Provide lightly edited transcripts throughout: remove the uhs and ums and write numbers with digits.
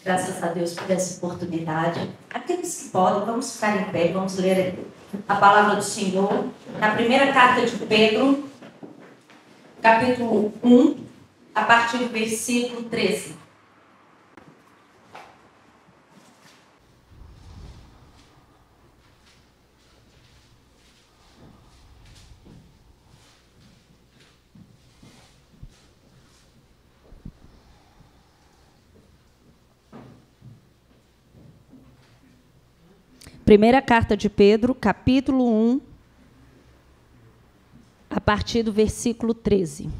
Graças a Deus por essa oportunidade. Aqueles que podem, vamos ficar em pé, vamos ler a palavra do Senhor. Na primeira carta de Pedro, capítulo 1, a partir do versículo 13. Primeira carta de Pedro, capítulo 1, a partir do versículo 13.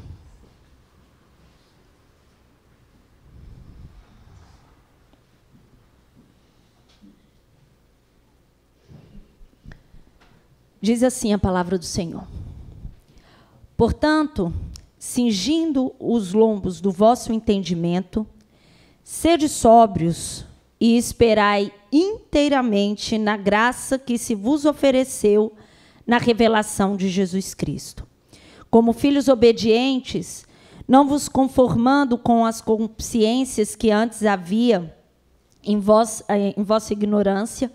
Diz assim a palavra do Senhor. Portanto, cingindo os lombos do vosso entendimento, sede sóbrios e esperai inteiramente na graça que se vos ofereceu na revelação de Jesus Cristo. Como filhos obedientes, não vos conformando com as consciências que antes havia em vossa ignorância,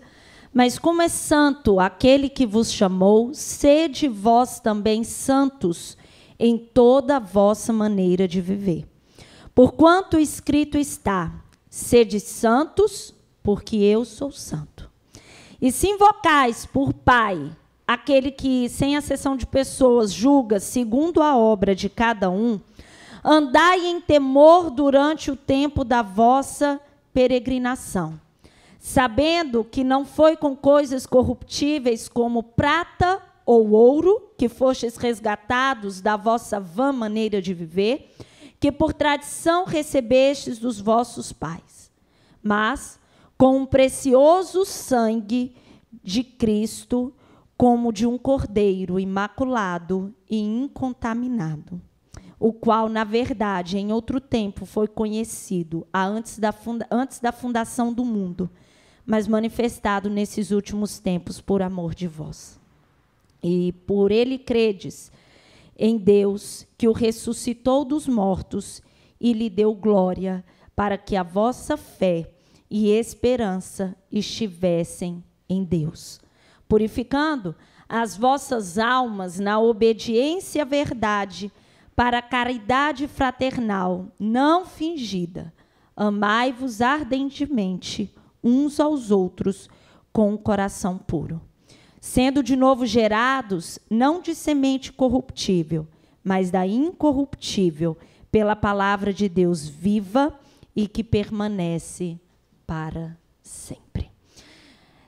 mas como é santo aquele que vos chamou, sede vós também santos em toda a vossa maneira de viver. Porquanto escrito está: sede santos, porque eu sou santo. E se invocais por Pai aquele que, sem acessão de pessoas, julga segundo a obra de cada um, andai em temor durante o tempo da vossa peregrinação, sabendo que não foi com coisas corruptíveis como prata ou ouro, que fostes resgatados da vossa vã maneira de viver, que por tradição recebestes dos vossos pais, mas com um precioso sangue de Cristo, como de um cordeiro imaculado e incontaminado, o qual, na verdade, em outro tempo foi conhecido antes da fundação do mundo, mas manifestado nesses últimos tempos por amor de vós. E por ele credes em Deus, que o ressuscitou dos mortos e lhe deu glória, para que a vossa fé e esperança estivessem em Deus, purificando as vossas almas na obediência à verdade, para a caridade fraternal, não fingida. Amai-vos ardentemente uns aos outros com um coração puro, sendo de novo gerados, não de semente corruptível, mas da incorruptível, pela palavra de Deus viva e que permanece para sempre.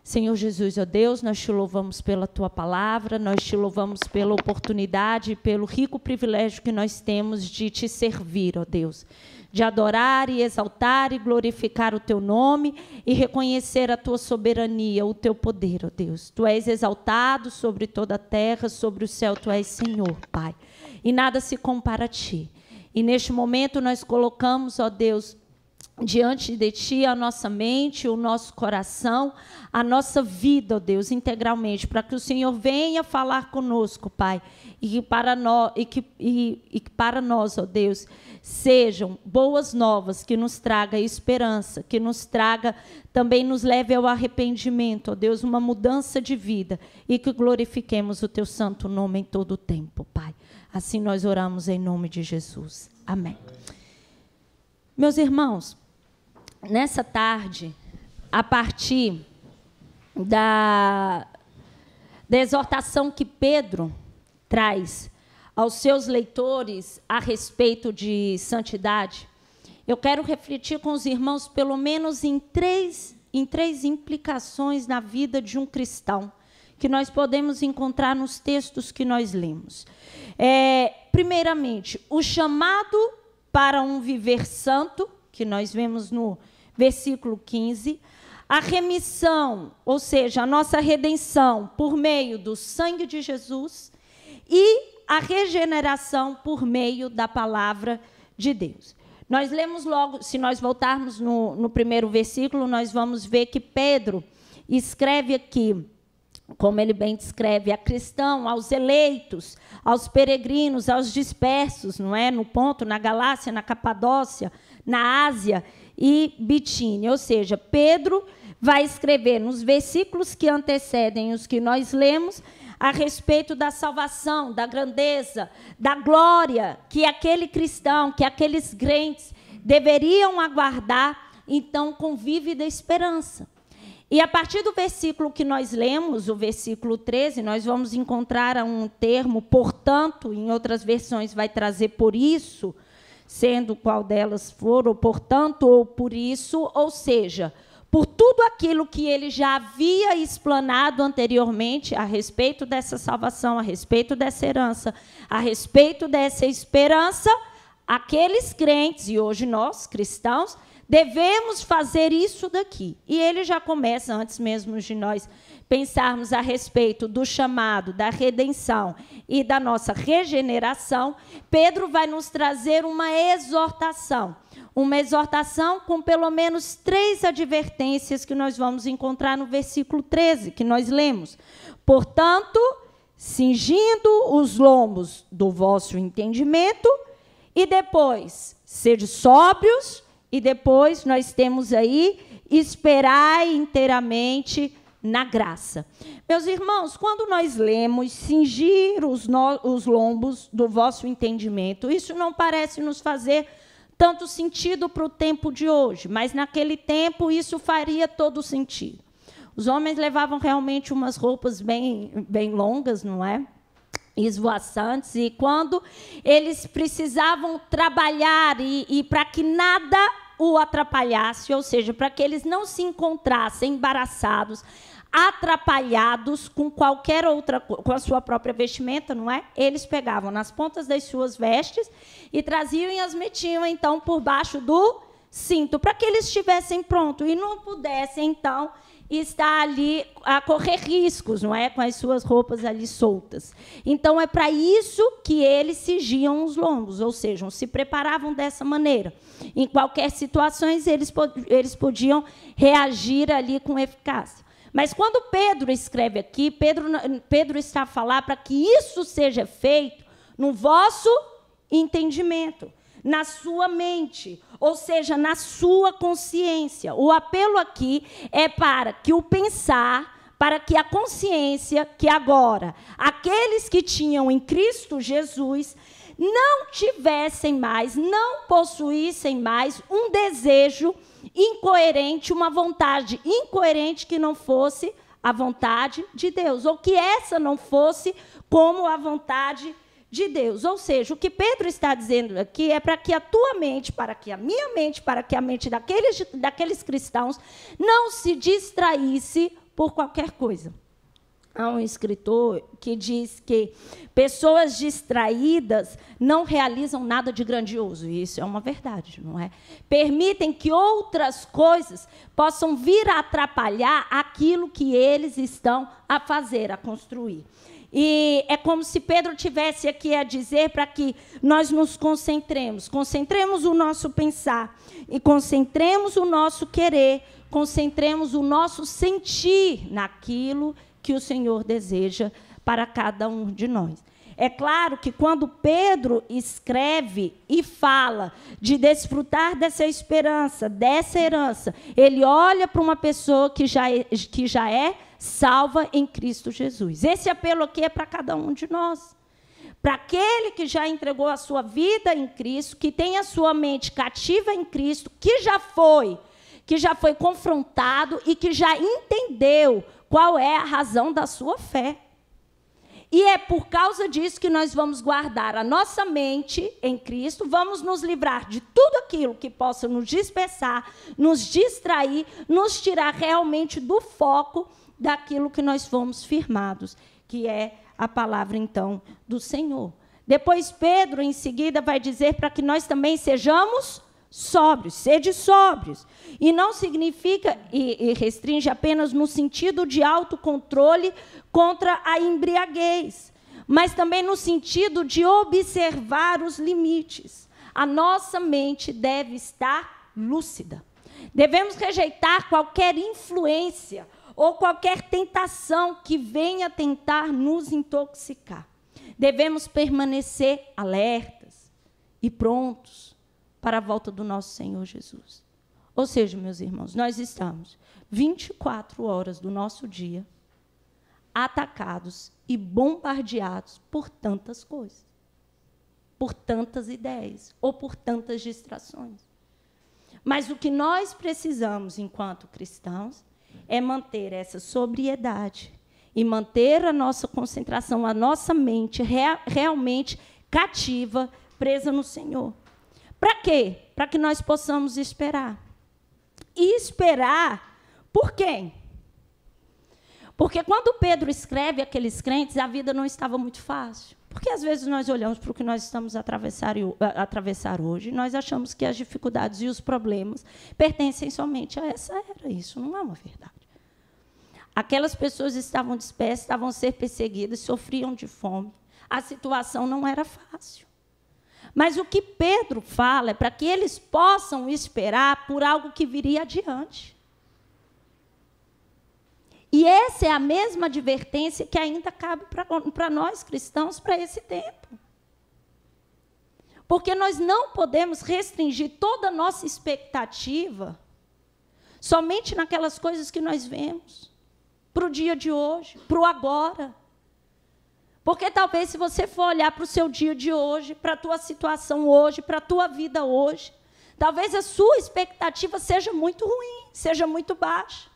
Senhor Jesus, ó Deus, nós te louvamos pela tua palavra, nós te louvamos pela oportunidade, pelo rico privilégio que nós temos de te servir, ó Deus, de adorar e exaltar e glorificar o teu nome e reconhecer a tua soberania, o teu poder, ó Deus. Tu és exaltado sobre toda a terra, sobre o céu, tu és Senhor, Pai, e nada se compara a ti. E neste momento nós colocamos, ó Deus, diante de ti a nossa mente, o nosso coração, a nossa vida, ó Deus, integralmente, para que o Senhor venha falar conosco, Pai, e que para nós, ó Deus, sejam boas novas, que nos traga esperança, que nos traga, também nos leve ao arrependimento, ó Deus, uma mudança de vida, e que glorifiquemos o teu santo nome em todo o tempo, Pai. Assim nós oramos em nome de Jesus. Amém. Meus irmãos, nessa tarde, a partir da exortação que Pedro traz aos seus leitores a respeito de santidade, eu quero refletir com os irmãos pelo menos em três implicações na vida de um cristão, que nós podemos encontrar nos textos que nós lemos. Primeiramente, o chamado para um viver santo, que nós vemos no versículo 15, a remissão, ou seja, a nossa redenção por meio do sangue de Jesus e a regeneração por meio da palavra de Deus. Nós lemos logo, se nós voltarmos no primeiro versículo, nós vamos ver que Pedro escreve aqui, como ele bem descreve, a cristão, aos eleitos, aos peregrinos, aos dispersos, não é? No ponto, na Galácia, na Capadócia, na Ásia e Bitine. Ou seja, Pedro vai escrever nos versículos que antecedem os que nós lemos a respeito da salvação, da grandeza, da glória que aquele cristão, que aqueles crentes deveriam aguardar, então, com vívida esperança. E a partir do versículo que nós lemos, o versículo 13, nós vamos encontrar um termo, portanto, em outras versões vai trazer por isso, sendo qual delas for, ou portanto, ou por isso, ou seja, por tudo aquilo que ele já havia explanado anteriormente a respeito dessa salvação, a respeito dessa herança, a respeito dessa esperança, aqueles crentes, e hoje nós, cristãos, devemos fazer isso daqui. E ele já começa, antes mesmo de nós pensarmos a respeito do chamado, da redenção e da nossa regeneração, Pedro vai nos trazer uma exortação com pelo menos 3 advertências que nós vamos encontrar no versículo 13, que nós lemos. Portanto, cingindo os lombos do vosso entendimento, e depois, sede sóbrios, e depois nós temos aí, esperai inteiramente na graça. Meus irmãos, quando nós lemos cingir os lombos do vosso entendimento, isso não parece nos fazer tanto sentido para o tempo de hoje, mas naquele tempo isso faria todo sentido. Os homens levavam realmente umas roupas bem longas, não é? Esvoaçantes, e quando eles precisavam trabalhar e para que nada o atrapalhasse, ou seja, para que eles não se encontrassem embaraçados, atrapalhados com qualquer outra, com a sua própria vestimenta, não é? Eles pegavam nas pontas das suas vestes e traziam e as metiam, então, por baixo do cinto, para que eles estivessem prontos e não pudessem, então, estar ali a correr riscos, não é? Com as suas roupas ali soltas. Então, é para isso que eles cingiam os lombos, ou seja, se preparavam dessa maneira. Em qualquer situação, eles podiam reagir ali com eficácia. Mas quando Pedro escreve aqui, Pedro está a falar para que isso seja feito no vosso entendimento, na sua mente, ou seja, na sua consciência. O apelo aqui é para que o pensar, para que a consciência, que agora aqueles que tinham em Cristo Jesus não tivessem mais, não possuíssem mais um desejo incoerente, uma vontade incoerente que não fosse a vontade de Deus, ou que essa não fosse como a vontade de Deus. Ou seja, o que Pedro está dizendo aqui é para que a tua mente, para que a minha mente, para que a mente daqueles cristãos não se distraísse por qualquer coisa. Há um escritor que diz que pessoas distraídas não realizam nada de grandioso. E isso é uma verdade, não é? Permitem que outras coisas possam vir a atrapalhar aquilo que eles estão a fazer, a construir. E é como se Pedro tivesse aqui a dizer para que nós nos concentremos o nosso pensar, e concentremos o nosso querer, concentremos o nosso sentir naquilo que o Senhor deseja para cada um de nós. É claro que quando Pedro escreve e fala de desfrutar dessa esperança, dessa herança, ele olha para uma pessoa que já é salva em Cristo Jesus. Esse apelo aqui é para cada um de nós. Para aquele que já entregou a sua vida em Cristo, que tem a sua mente cativa em Cristo, que já foi confrontado e que já entendeu qual é a razão da sua fé. E é por causa disso que nós vamos guardar a nossa mente em Cristo, vamos nos livrar de tudo aquilo que possa nos dispersar, nos distrair, nos tirar realmente do foco daquilo que nós fomos firmados, que é a palavra, então, do Senhor. Depois, Pedro, em seguida, vai dizer para que nós também sejamos sóbrios, sede sóbrios. E não significa, e restringe apenas no sentido de autocontrole contra a embriaguez, mas também no sentido de observar os limites. A nossa mente deve estar lúcida. Devemos rejeitar qualquer influência ou qualquer tentação que venha tentar nos intoxicar. Devemos permanecer alertas e prontos para a volta do nosso Senhor Jesus. Ou seja, meus irmãos, nós estamos 24 horas do nosso dia atacados e bombardeados por tantas coisas, por tantas ideias ou por tantas distrações. Mas o que nós precisamos, enquanto cristãos, é manter essa sobriedade e manter a nossa concentração, a nossa mente realmente cativa, presa no Senhor. Para quê? Para que nós possamos esperar. E esperar por quem? Porque quando Pedro escreve aqueles crentes, a vida não estava muito fácil. Porque às vezes nós olhamos para o que nós estamos a atravessar hoje, e nós achamos que as dificuldades e os problemas pertencem somente a essa era. Isso não é uma verdade. Aquelas pessoas estavam dispersas, estavam a ser perseguidas, sofriam de fome. A situação não era fácil. Mas o que Pedro fala é para que eles possam esperar por algo que viria adiante. E essa é a mesma advertência que ainda cabe para nós cristãos para esse tempo. Porque nós não podemos restringir toda a nossa expectativa somente naquelas coisas que nós vemos, para o dia de hoje, para o agora. Porque talvez, se você for olhar para o seu dia de hoje, para a tua situação hoje, para a tua vida hoje, talvez a sua expectativa seja muito ruim, seja muito baixa.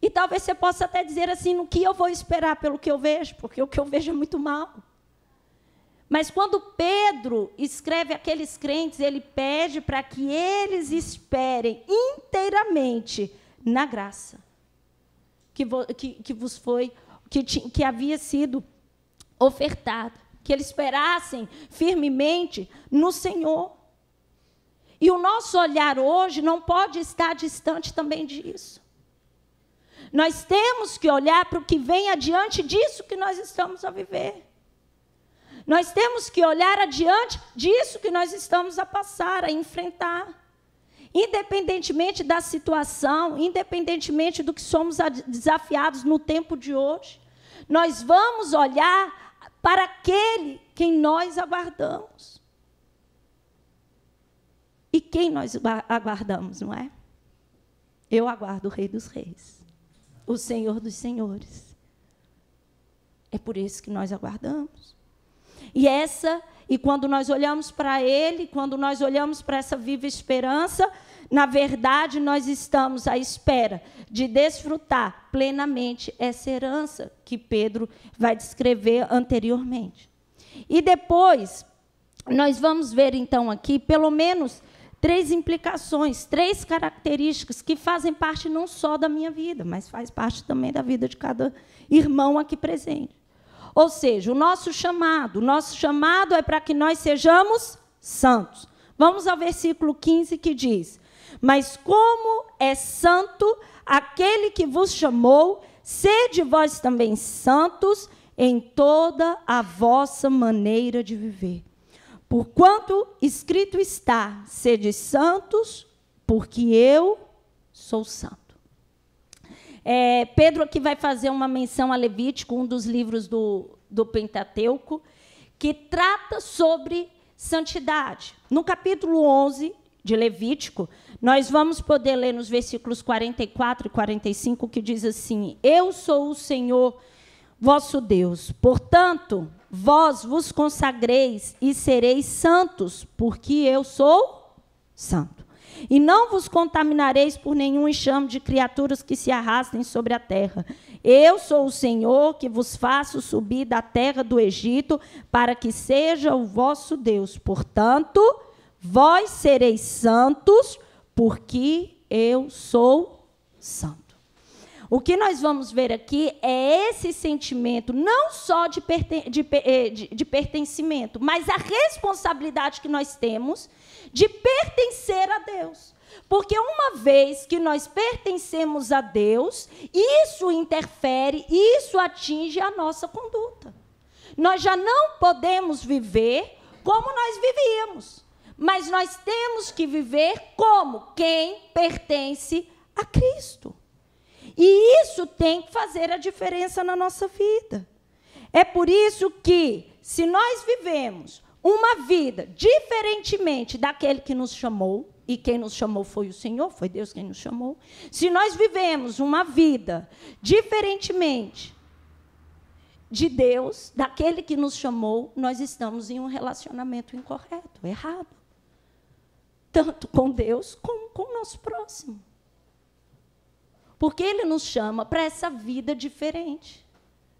E talvez você possa até dizer assim, no que eu vou esperar pelo que eu vejo, porque o que eu vejo é muito mal. Mas quando Pedro escreve aqueles crentes, ele pede para que eles esperem inteiramente na graça que havia sido ofertada, que eles esperassem firmemente no Senhor. E o nosso olhar hoje não pode estar distante também disso. Nós temos que olhar para o que vem adiante disso que nós estamos a viver. Nós temos que olhar adiante disso que nós estamos a passar, a enfrentar. Independentemente da situação, independentemente do que somos desafiados no tempo de hoje, nós vamos olhar para aquele quem nós aguardamos. E quem nós aguardamos, não é? Eu aguardo o Rei dos Reis, o Senhor dos Senhores. É por isso que nós aguardamos. E quando nós olhamos para Ele, quando nós olhamos para essa viva esperança, na verdade, nós estamos à espera de desfrutar plenamente essa herança que Pedro vai descrever anteriormente. E depois, nós vamos ver, então, aqui, pelo menos 3 implicações, 3 características que fazem parte não só da minha vida, mas faz parte também da vida de cada irmão aqui presente. Ou seja, o nosso chamado é para que nós sejamos santos. Vamos ao versículo 15 que diz: mas como é santo aquele que vos chamou, sede vós também santos em toda a vossa maneira de viver. Porquanto escrito está, sede santos, porque eu sou santo. Pedro aqui vai fazer uma menção a Levítico, um dos livros do Pentateuco, que trata sobre santidade. No capítulo 11 de Levítico, nós vamos poder ler nos versículos 44 e 45, que diz assim: eu sou o Senhor vosso Deus, portanto, vós vos consagreis e sereis santos, porque eu sou santo. E não vos contaminareis por nenhum enxame de criaturas que se arrastem sobre a terra. Eu sou o Senhor que vos faço subir da terra do Egito, para que seja o vosso Deus. Portanto, vós sereis santos, porque eu sou santo. O que nós vamos ver aqui é esse sentimento, não só de pertencimento, mas a responsabilidade que nós temos de pertencer a Deus. Porque uma vez que nós pertencemos a Deus, isso interfere, isso atinge a nossa conduta. Nós já não podemos viver como nós vivíamos, mas nós temos que viver como quem pertence a Cristo. E isso tem que fazer a diferença na nossa vida. É por isso que, se nós vivemos uma vida diferentemente daquele que nos chamou, e quem nos chamou foi o Senhor, foi Deus quem nos chamou. Se nós vivemos uma vida diferentemente de Deus, daquele que nos chamou, nós estamos em um relacionamento incorreto, errado. Tanto com Deus como com o nosso próximo. Porque Ele nos chama para essa vida diferente,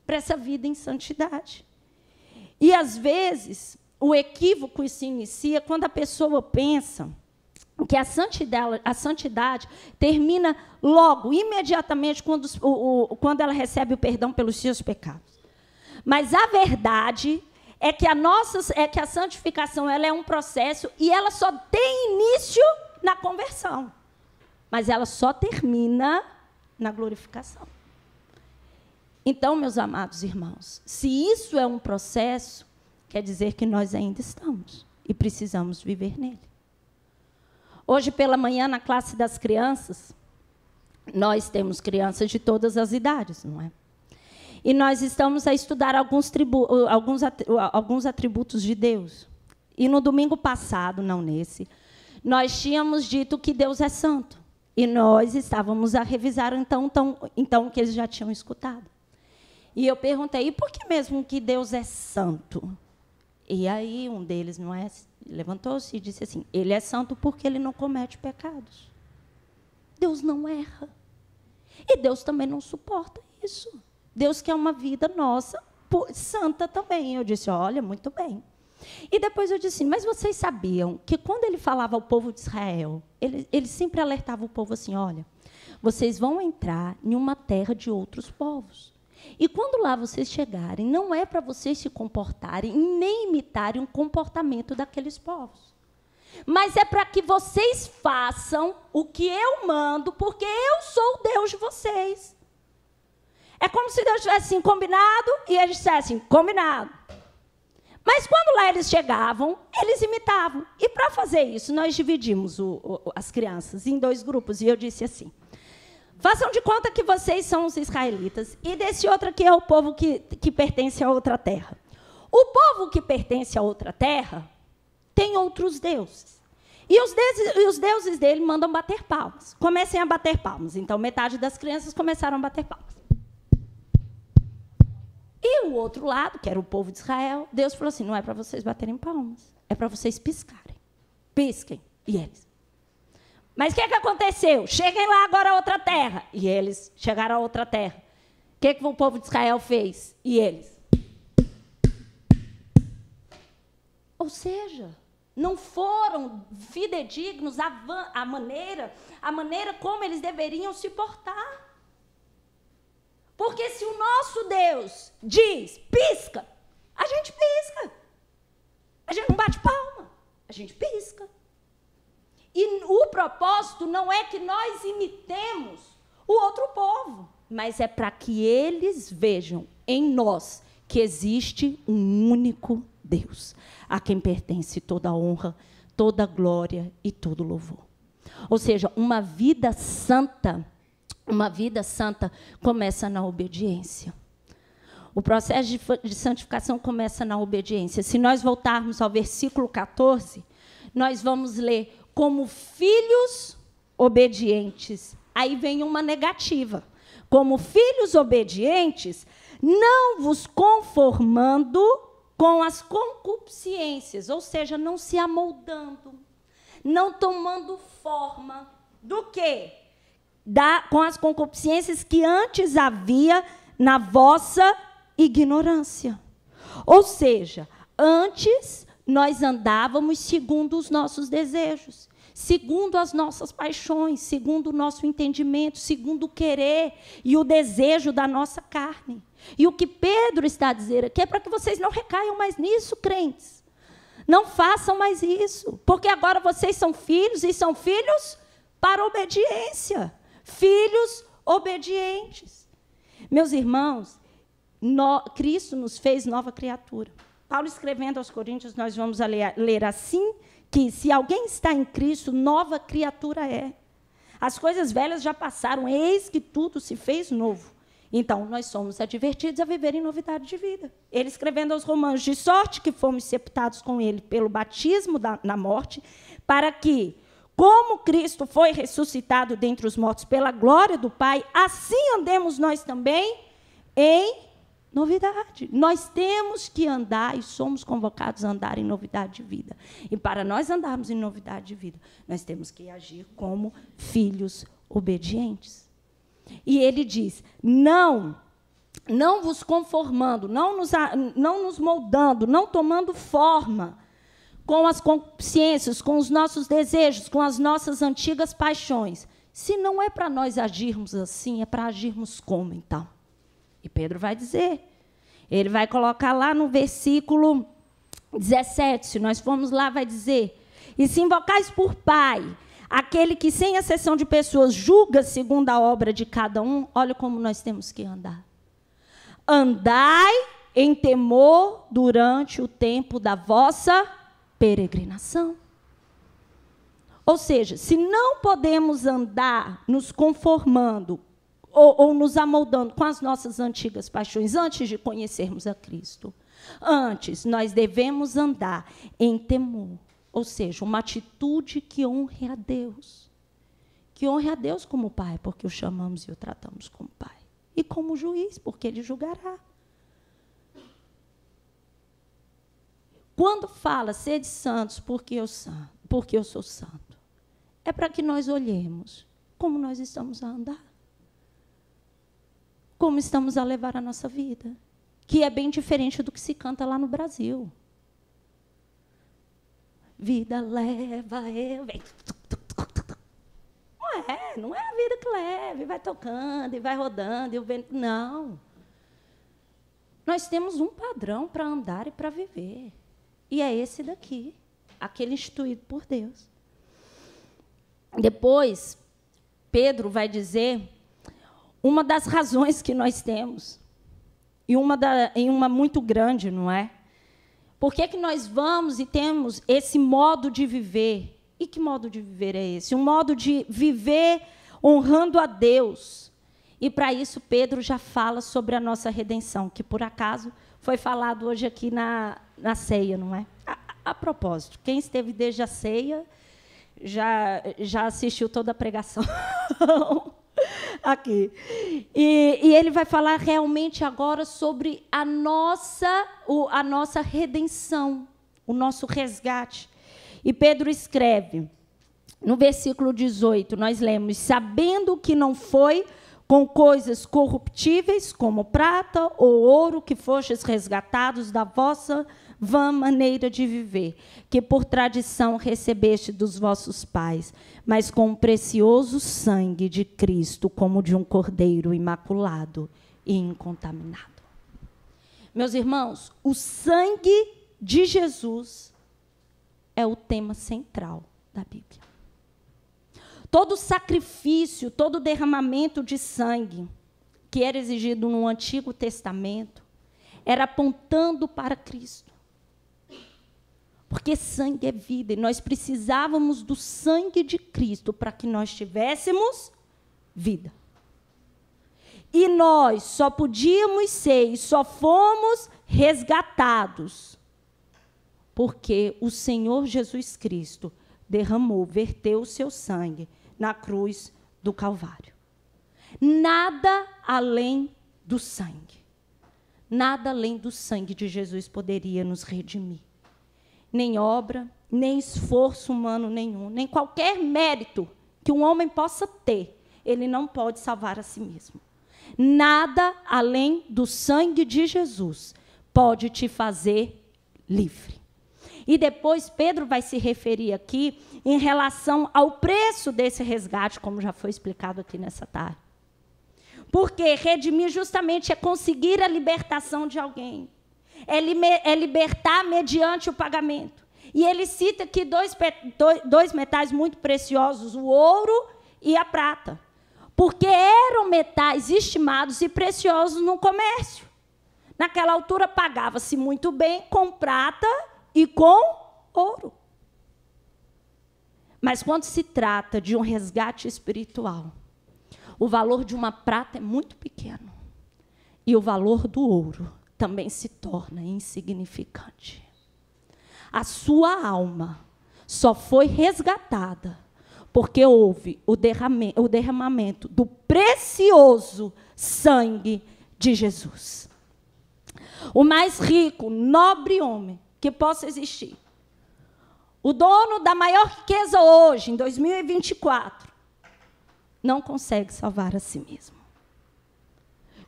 para essa vida em santidade. E, às vezes, o equívoco se inicia quando a pessoa pensa que a santidade termina logo, imediatamente, quando ela recebe o perdão pelos seus pecados. Mas a verdade é que a santificação ela é um processo e ela só tem início na conversão. Mas ela só termina na glorificação. Então, meus amados irmãos, se isso é um processo, quer dizer que nós ainda estamos e precisamos viver nele. Hoje, pela manhã, na classe das crianças, nós temos crianças de todas as idades, não é? E nós estamos a estudar alguns atributos de Deus. E no domingo passado, não nesse, nós tínhamos dito que Deus é santo. E nós estávamos a revisar, então o que eles já tinham escutado. E eu perguntei, e por que mesmo que Deus é santo? E aí um deles levantou-se e disse assim, Ele é santo porque Ele não comete pecados. Deus não erra. E Deus também não suporta isso. Deus quer uma vida nossa santa também. Eu disse, olha, muito bem. E depois eu disse, mas vocês sabiam que quando Ele falava ao povo de Israel, ele sempre alertava o povo assim, olha, vocês vão entrar em uma terra de outros povos. E quando lá vocês chegarem, não é para vocês se comportarem nem imitarem o comportamento daqueles povos. Mas é para que vocês façam o que eu mando, porque eu sou o Deus de vocês. É como se Deus tivesse assim, combinado, e eles dissessem, combinado. Mas quando lá eles chegavam, eles imitavam. E para fazer isso, nós dividimos as crianças em 2 grupos. E eu disse assim, façam de conta que vocês são os israelitas, e desse outro aqui é o povo que pertence a outra terra. O povo que pertence a outra terra tem outros deuses. E os deuses dele mandam bater palmas. Comecem a bater palmas. Então, metade das crianças começaram a bater palmas. E o outro lado, que era o povo de Israel, Deus falou assim, não é para vocês baterem palmas, é para vocês piscarem. Pisquem. E eles. Mas o que aconteceu? Cheguem lá agora a outra terra. E eles chegaram a outra terra. O que o povo de Israel fez? E eles. Ou seja, não foram fidedignos à maneira como eles deveriam se portar. Porque se o nosso Deus diz, pisca, a gente pisca. A gente não bate palma, a gente pisca. E o propósito não é que nós imitemos o outro povo, mas é para que eles vejam em nós que existe um único Deus, a quem pertence toda a honra, toda a glória e todo o louvor. Ou seja, uma vida santa começa na obediência. O processo de santificação começa na obediência. Se nós voltarmos ao versículo 14, nós vamos ler como filhos obedientes. Aí vem uma negativa. Como filhos obedientes, não vos conformando com as concupiscências, ou seja, não se amoldando, não tomando forma do quê? Com as concupiscências que antes havia na vossa ignorância. Ou seja, antes nós andávamos segundo os nossos desejos, segundo as nossas paixões, segundo o nosso entendimento, segundo o querer e o desejo da nossa carne. E o que Pedro está a dizer aqui é para que vocês não recaiam mais nisso, crentes. Não façam mais isso, porque agora vocês são filhos e são filhos para obediência. Filhos obedientes. Meus irmãos, Cristo nos fez nova criatura. Paulo escrevendo aos Coríntios, nós vamos ler assim, que se alguém está em Cristo, nova criatura é. As coisas velhas já passaram, eis que tudo se fez novo. Então, nós somos advertidos a viver em novidade de vida. Ele escrevendo aos Romanos, de sorte que fomos sepultados com ele pelo batismo na morte, para que, como Cristo foi ressuscitado dentre os mortos pela glória do Pai, assim andemos nós também em novidade. Nós temos que andar e somos convocados a andar em novidade de vida. E para nós andarmos em novidade de vida, nós temos que agir como filhos obedientes. E ele diz, não vos conformando, não nos moldando, não tomando forma com as consciências, com os nossos desejos, com as nossas antigas paixões. Se não é para nós agirmos assim, é para agirmos como, então? E Pedro vai dizer, ele vai colocar lá no versículo 17, se nós formos lá, vai dizer, e se invocais por Pai, aquele que, sem exceção de pessoas, julga segundo a obra de cada um, olha como nós temos que andar. Andai em temor durante o tempo da vossa peregrinação. Ou seja, se não podemos andar nos conformando ou nos amoldando com as nossas antigas paixões antes de conhecermos a Cristo, antes nós devemos andar em temor. Ou seja, uma atitude que honre a Deus. Que honre a Deus como Pai, porque o chamamos e o tratamos como Pai. E como juiz, porque Ele julgará. Quando fala, sede santos, porque eu sou santo, é para que nós olhemos como nós estamos a andar. Como estamos a levar a nossa vida. Que é bem diferente do que se canta lá no Brasil. Vida leva eu. Não é a vida que leva, e vai tocando, e vai rodando, e o vento. Não. Nós temos um padrão para andar e para viver. E é esse daqui, aquele instituído por Deus. Depois, Pedro vai dizer uma das razões que nós temos, e uma muito grande, não é? Por que nós vamos e temos esse modo de viver? E que modo de viver é esse? Um modo de viver honrando a Deus. E, para isso, Pedro já fala sobre a nossa redenção, que, por acaso, foi falado hoje aqui na ceia, não é? A propósito, quem esteve desde a ceia já assistiu toda a pregação aqui. E ele vai falar realmente agora sobre a nossa redenção, o nosso resgate. E Pedro escreve, no versículo 18, nós lemos, sabendo que não foi com coisas corruptíveis, como prata ou ouro, que fostes resgatados da vossa vã maneira de viver, que por tradição recebeste dos vossos pais, mas com o precioso sangue de Cristo, como de um cordeiro imaculado e incontaminado. Meus irmãos, o sangue de Jesus é o tema central da Bíblia. Todo sacrifício, todo derramamento de sangue que era exigido no Antigo Testamento era apontando para Cristo. Porque sangue é vida, e nós precisávamos do sangue de Cristo para que nós tivéssemos vida. E nós só podíamos ser e só fomos resgatados porque o Senhor Jesus Cristo verteu o seu sangue na cruz do Calvário. Nada além do sangue. Nada além do sangue de Jesus poderia nos redimir. Nem obra, nem esforço humano nenhum, nem qualquer mérito que um homem possa ter, ele não pode salvar a si mesmo. Nada além do sangue de Jesus pode te fazer livre. E depois Pedro vai se referir aqui em relação ao preço desse resgate, como já foi explicado aqui nessa tarde. Porque redimir justamente é conseguir a libertação de alguém. É libertar mediante o pagamento. E ele cita aqui dois metais muito preciosos, o ouro e a prata. Porque eram metais estimados e preciosos no comércio. Naquela altura, pagava-se muito bem com prata e com ouro. Mas quando se trata de um resgate espiritual, o valor de uma prata é muito pequeno. E o valor do ouro também se torna insignificante. A sua alma só foi resgatada porque houve o derramamento do precioso sangue de Jesus. O mais rico, nobre homem que possa existir. O dono da maior riqueza hoje, em 2024, não consegue salvar a si mesmo.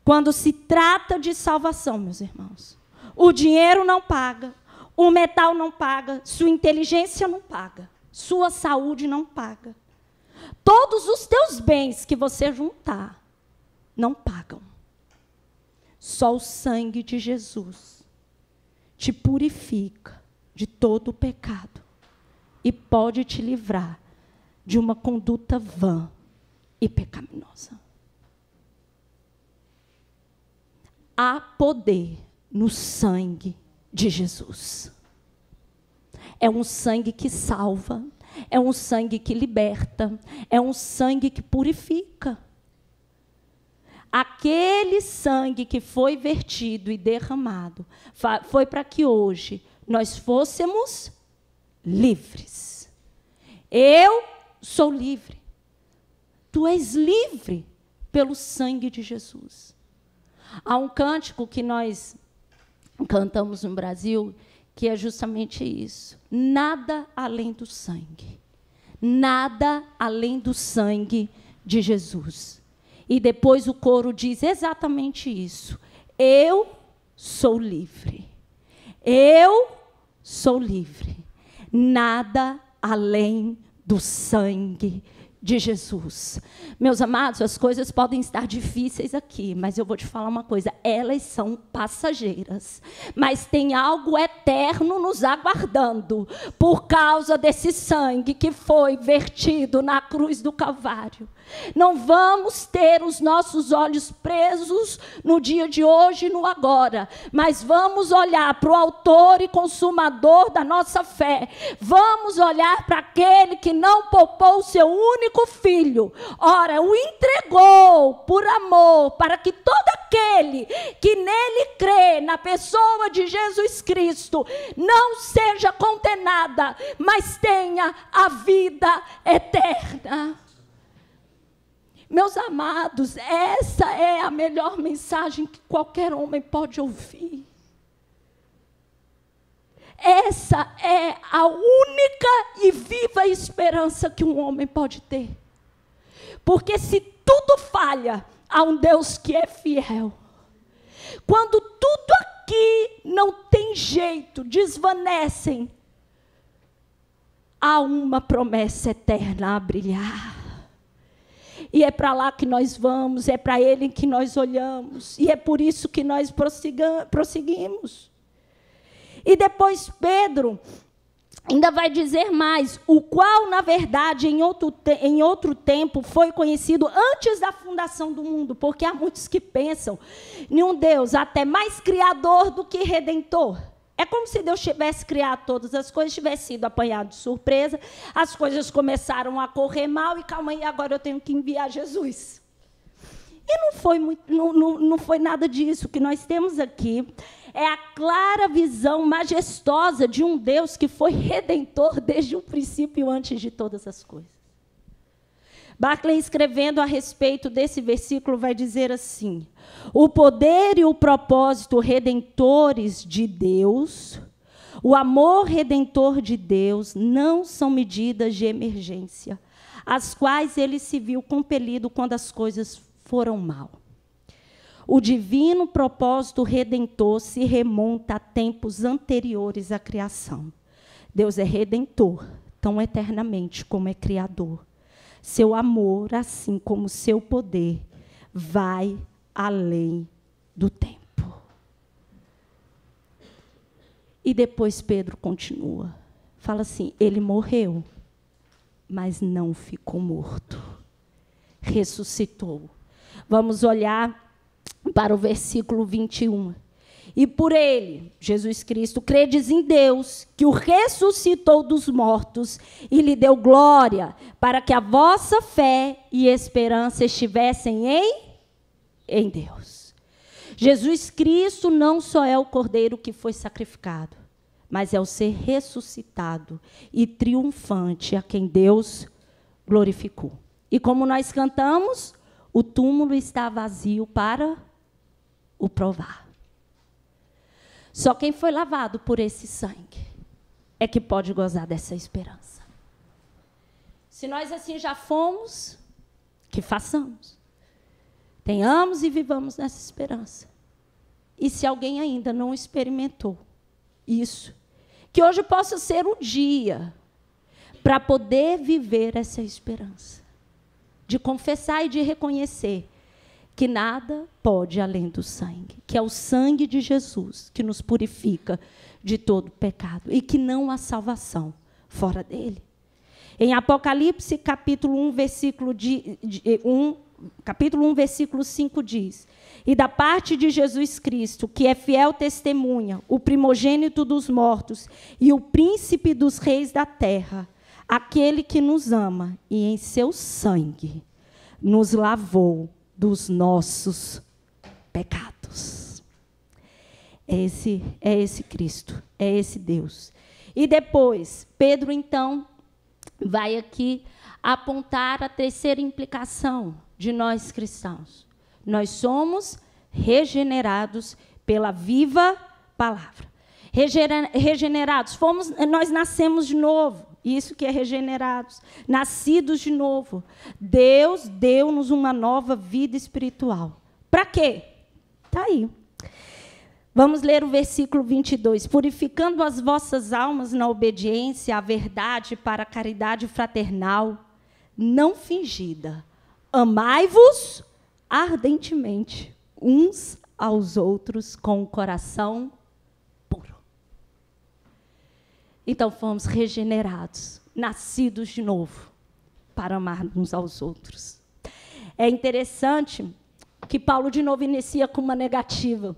Quando se trata de salvação, meus irmãos, o dinheiro não paga, o metal não paga, sua inteligência não paga, sua saúde não paga. Todos os teus bens que você juntar não pagam. Só o sangue de Jesus te purifica de todo o pecado e pode te livrar de uma conduta vã e pecaminosa. Há poder no sangue de Jesus. É um sangue que salva, é um sangue que liberta, é um sangue que purifica. Aquele sangue que foi vertido e derramado foi para que hoje nós fôssemos livres. Eu sou livre. Tu és livre pelo sangue de Jesus. Há um cântico que nós cantamos no Brasil, que é justamente isso. Nada além do sangue. Nada além do sangue de Jesus. E depois o coro diz exatamente isso. Eu sou livre. Eu sou livre. Nada além do sangue de Jesus. Meus amados, as coisas podem estar difíceis aqui, mas eu vou te falar uma coisa, elas são passageiras, mas tem algo eterno nos aguardando, por causa desse sangue que foi vertido na cruz do Calvário. Não vamos ter os nossos olhos presos no dia de hoje e no agora, mas vamos olhar para o autor e consumador da nossa fé. Vamos olhar para aquele que não poupou o seu único filho. Ora, o entregou por amor, para que todo aquele que nele crê, na pessoa de Jesus Cristo, não seja condenada, mas tenha a vida eterna. Meus amados, essa é a melhor mensagem que qualquer homem pode ouvir. Essa é a única e viva esperança que um homem pode ter. Porque se tudo falha, há um Deus que é fiel. Quando tudo aqui não tem jeito, desvanecem, há uma promessa eterna a brilhar. E é para lá que nós vamos, é para Ele que nós olhamos. E é por isso que nós prosseguimos. E depois Pedro ainda vai dizer mais, o qual, na verdade, em outro tempo, foi conhecido antes da fundação do mundo, porque há muitos que pensam em um Deus até mais criador do que redentor. É como se Deus tivesse criado todas as coisas, tivesse sido apanhado de surpresa, as coisas começaram a correr mal, e calma aí, agora eu tenho que enviar Jesus. E não foi nada disso. O que nós temos aqui é a clara visão majestosa de um Deus que foi redentor desde o princípio, antes de todas as coisas. Barclay, escrevendo a respeito desse versículo, vai dizer assim: o poder e o propósito redentores de Deus, o amor redentor de Deus, não são medidas de emergência, às quais ele se viu compelido quando as coisas foram mal. O divino propósito redentor se remonta a tempos anteriores à criação. Deus é redentor, tão eternamente como é criador. Seu amor, assim como seu poder, vai além do tempo. E depois Pedro continua. Fala assim, ele morreu, mas não ficou morto. Ressuscitou. Vamos olhar para o versículo 21. E por ele, Jesus Cristo, credes em Deus, que o ressuscitou dos mortos e lhe deu glória, para que a vossa fé e esperança estivessem em Deus. Jesus Cristo não só é o cordeiro que foi sacrificado, mas é o ser ressuscitado e triunfante a quem Deus glorificou. E como nós cantamos, o túmulo está vazio para o provar. Só quem foi lavado por esse sangue é que pode gozar dessa esperança. Se nós assim já fomos, que façamos. Tenhamos e vivamos nessa esperança. E se alguém ainda não experimentou isso, que hoje possa ser o dia para poder viver essa esperança, de confessar e de reconhecer que nada pode além do sangue, que é o sangue de Jesus que nos purifica de todo pecado e que não há salvação fora dele. Em Apocalipse, capítulo 1, versículo 5 diz: e da parte de Jesus Cristo, que é fiel testemunha, o primogênito dos mortos e o príncipe dos reis da terra, aquele que nos ama e em seu sangue nos lavou dos nossos pecados. É esse Cristo, é esse Deus. E depois, Pedro, então, vai aqui apontar a terceira implicação de nós cristãos. Nós somos regenerados pela viva palavra. Regenerados, nós nascemos de novo. Isso que é regenerados, nascidos de novo. Deus deu-nos uma nova vida espiritual. Para quê? Está aí. Vamos ler o versículo 22. Purificando as vossas almas na obediência à verdade para a caridade fraternal, não fingida. Amai-vos ardentemente uns aos outros com o coração puro. Então fomos regenerados, nascidos de novo, para amar uns aos outros. É interessante que Paulo de novo inicia com uma negativa.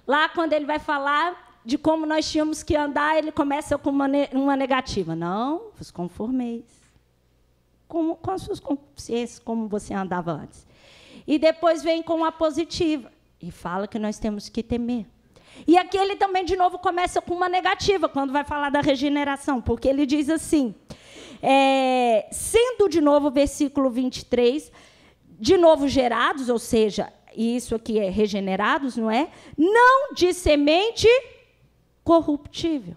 Lá, quando ele vai falar de como nós tínhamos que andar, ele começa com uma negativa. Não vos conformeis com as suas consciências, como você andava antes. E depois vem com uma positiva e fala que nós temos que temer. E aqui ele também, de novo, começa com uma negativa, quando vai falar da regeneração, porque ele diz assim, sendo, de novo, versículo 23, de novo gerados, ou seja, isso aqui é regenerados, não é? Não de semente corruptível.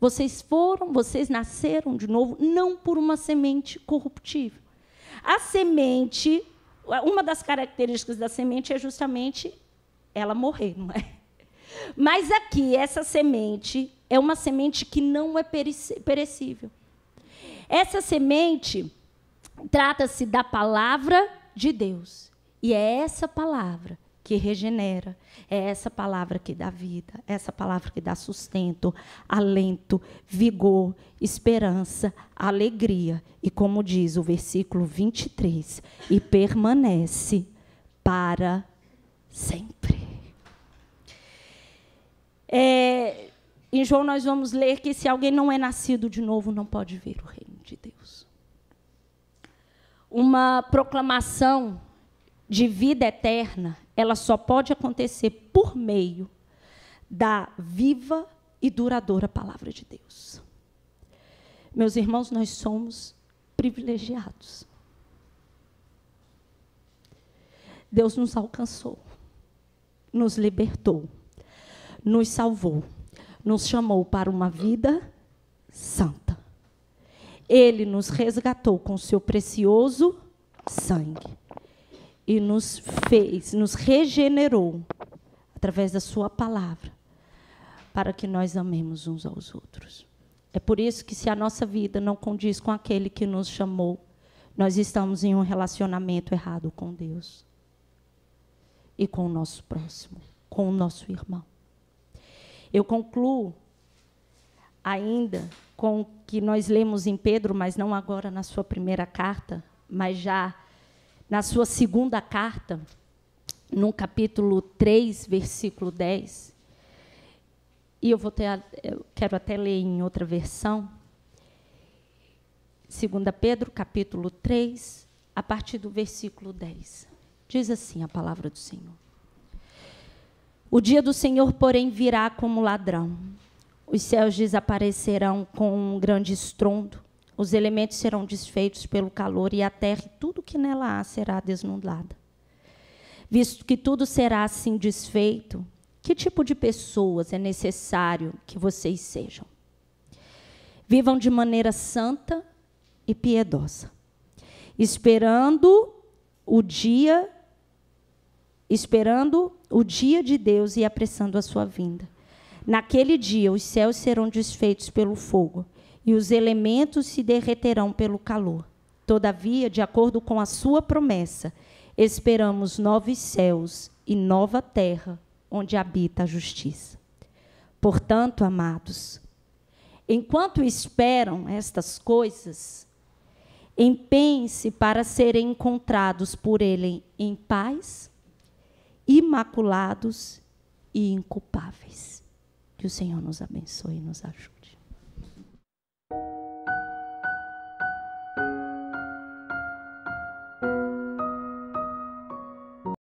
Vocês nasceram de novo, não por uma semente corruptível. A semente, uma das características da semente é justamente ela morrer, não é? Mas aqui, essa semente é uma semente que não é perecível. Essa semente trata-se da palavra de Deus. E é essa palavra que regenera, é essa palavra que dá vida, é essa palavra que dá sustento, alento, vigor, esperança, alegria. E como diz o versículo 23, e permanece para sempre. Em João nós vamos ler que se alguém não é nascido de novo, não pode ver o reino de Deus. Uma proclamação de vida eterna, ela só pode acontecer por meio da viva e duradoura palavra de Deus. Meus irmãos, nós somos privilegiados. Deus nos alcançou, nos libertou, nos salvou, nos chamou para uma vida santa. Ele nos resgatou com seu precioso sangue e nos regenerou através da sua palavra, para que nós amemos uns aos outros. É por isso que, se a nossa vida não condiz com aquele que nos chamou, nós estamos em um relacionamento errado com Deus e com o nosso próximo, com o nosso irmão. Eu concluo ainda com o que nós lemos em Pedro, mas não agora na sua primeira carta, mas já na sua segunda carta, no capítulo 3, versículo 10. E eu quero até ler em outra versão. 2 Pedro, capítulo 3, a partir do versículo 10. Diz assim a palavra do Senhor. O dia do Senhor, porém, virá como ladrão. Os céus desaparecerão com um grande estrondo. os elementos serão desfeitos pelo calor, e a terra e tudo que nela há será desnudada. Visto que tudo será assim desfeito, que tipo de pessoas é necessário que vocês sejam? Vivam de maneira santa e piedosa, esperando o dia de Deus e apressando a sua vinda. Naquele dia, os céus serão desfeitos pelo fogo, e os elementos se derreterão pelo calor. Todavia, de acordo com a sua promessa, esperamos novos céus e nova terra, onde habita a justiça. Portanto, amados, enquanto esperam estas coisas, empenhem-se para serem encontrados por Ele em paz, imaculados e inculpáveis. Que o Senhor nos abençoe e nos ajude.